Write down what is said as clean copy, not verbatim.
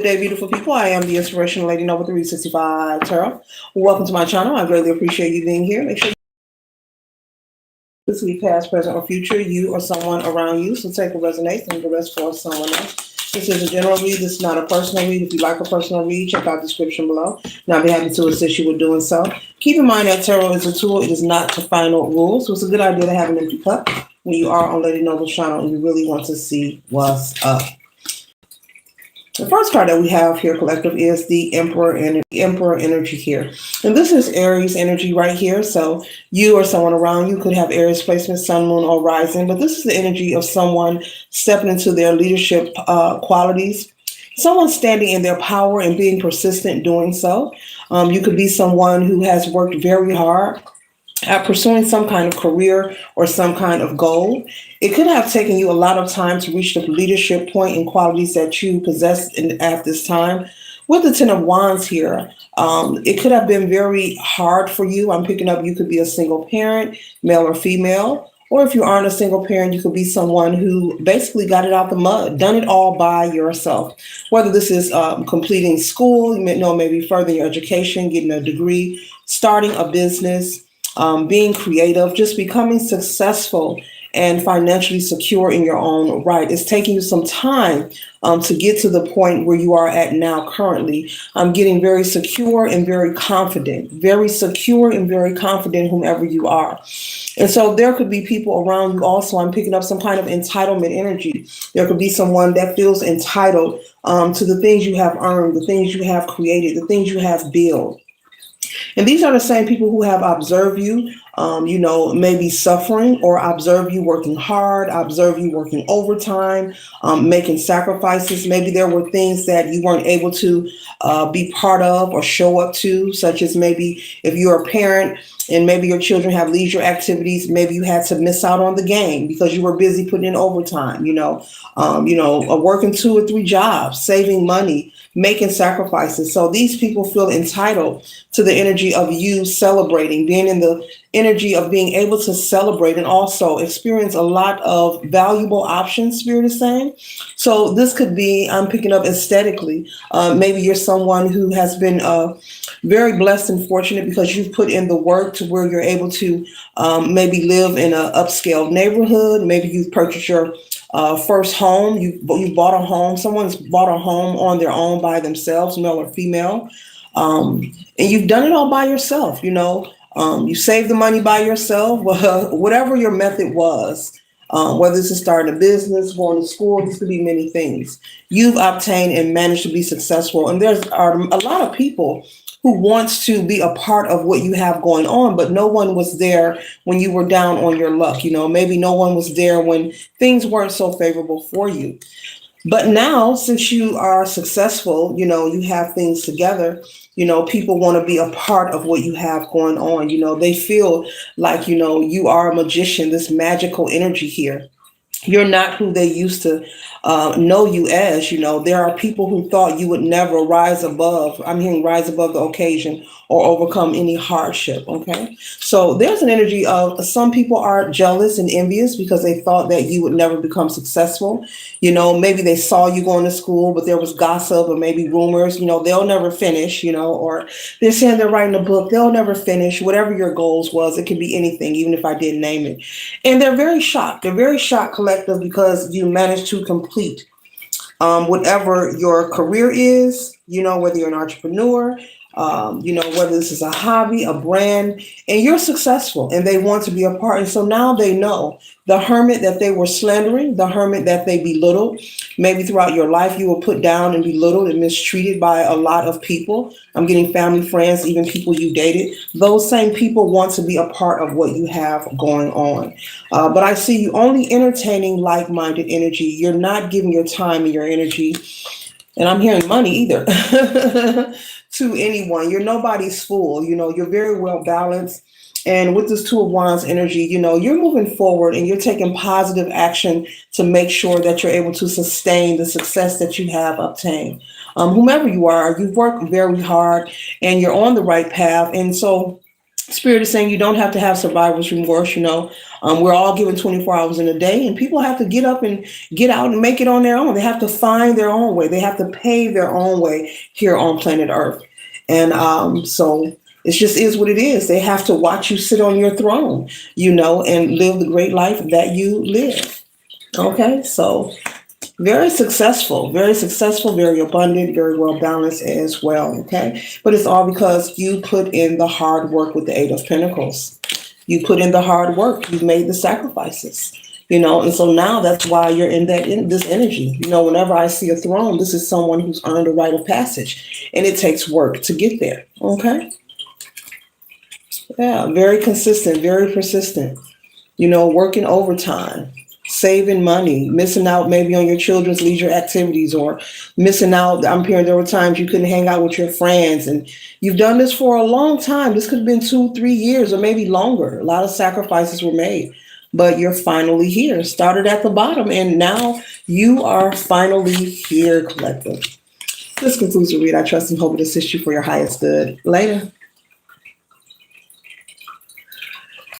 Good day, beautiful people. I am the Inspirational Lady Noble 365 Tarot. Welcome to my channel. I greatly appreciate you being here. Make sure this week, past, present, or future, you or someone around you. So take a resonate and the rest for someone else. This is a general read. This is not a personal read. If you like a personal read, check out the description below. And I'll be happy to assist you with doing so. Keep in mind that tarot is a tool. It is not the final rule. So it's a good idea to have an empty cup when you are on Lady Noble's channel and you really want to see what's up. The first card that we have here, collective, is the Emperor energy here. And this is Aries energy right here. So you or someone around you could have Aries placement, sun, moon, or rising. But this is the energy of someone stepping into their leadership qualities. Someone standing in their power and being persistent doing so. You could be someone who has worked very hard at pursuing some kind of career or some kind of goal. It could have taken you a lot of time to reach the leadership point and qualities that you possess at this time. With the Ten of Wands here, it could have been very hard for you. I'm picking up you could be a single parent, male or female. Or if you aren't a single parent, you could be someone who basically got it out the mud, done it all by yourself. Whether this is completing school, maybe furthering your education, getting a degree, starting a business, being creative, just becoming successful and financially secure in your own right. It's taking you some time to get to the point where you are at now currently. I'm getting very secure and very confident, whomever you are. And so there could be people around you also. I'm picking up some kind of entitlement energy. There could be someone that feels entitled to the things you have earned, the things you have created, the things you have built. And these are the same people who have observed you, maybe suffering, or observe you working hard, observe you working overtime, making sacrifices. Maybe there were things that you weren't able to be part of or show up to, such as maybe if you're a parent and maybe your children have leisure activities, maybe you had to miss out on the game because you were busy putting in overtime, working 2 or 3 jobs, saving money, making sacrifices. So these people feel entitled to the energy of you celebrating, being in the energy of being able to celebrate and also experience a lot of valuable options, Spirit is saying. So this could be, I'm picking up aesthetically. Maybe you're someone who has been very blessed and fortunate because you've put in the work to where you're able to maybe live in an upscale neighborhood. Maybe you've purchased your first home. You bought a home. Someone's bought a home on their own by themselves, male or female. And you've done it all by yourself. You saved the money by yourself, whatever your method was, whether this is starting a business, going to school, this could be many things. You've obtained and managed to be successful. And there's a lot of people who wants to be a part of what you have going on, but no one was there when you were down on your luck. Maybe no one was there when things weren't so favorable for you. But now, since you are successful, you have things together, people want to be a part of what you have going on. They feel like, you are a magician, this magical energy here. You're not who they used to know you as. There are people who thought you would never rise above. I'm hearing rise above the occasion or overcome any hardship. Okay. So there's an energy of some people are jealous and envious because they thought that you would never become successful. Maybe they saw you going to school, but there was gossip or maybe rumors, they'll never finish, or they're saying they're writing a book. They'll never finish whatever your goals was. It could be anything, even if I didn't name it. And they're very shocked. They're very shocked, collective, because you managed to complete whatever your career is, whether you're an entrepreneur, whether this is a hobby, a brand, and you're successful and they want to be a part. And so now they know the hermit that they were slandering, the hermit that they belittled. Maybe throughout your life, you were put down and belittled and mistreated by a lot of people. I'm getting family, friends, even people you dated. Those same people want to be a part of what you have going on. But I see you only entertaining like-minded energy. You're not giving your time and your energy, and I'm hearing money either, to anyone. You're nobody's fool. You're very well balanced. And with this Two of Wands energy, you're moving forward and you're taking positive action to make sure that you're able to sustain the success that you have obtained. Whomever you are, you've worked very hard and you're on the right path. And so Spirit is saying you don't have to have survivor's remorse. We're all given 24 hours in a day, and people have to get up and get out and make it on their own. They have to find their own way. They have to pave their own way here on planet Earth. And so it just is what it is. They have to watch you sit on your throne, and live the great life that you live. Okay, so very successful, very abundant, very well balanced as well. Okay, but it's all because you put in the hard work with the Eight of Pentacles. You put in the hard work. You've made the sacrifices. And so now that's why you're in this energy. Whenever I see a throne, this is someone who's earned a rite of passage, and it takes work to get there. Okay, yeah, very consistent, very persistent. Working overtime, saving money, missing out maybe on your children's leisure activities, or missing out. I'm hearing there were times you couldn't hang out with your friends, and you've done this for a long time. This could have been 2-3 years or maybe longer. A lot of sacrifices were made, but you're finally here. Started at the bottom, and now you are finally here, collective. This concludes the read. I trust and hope it assists you for your highest good. Later.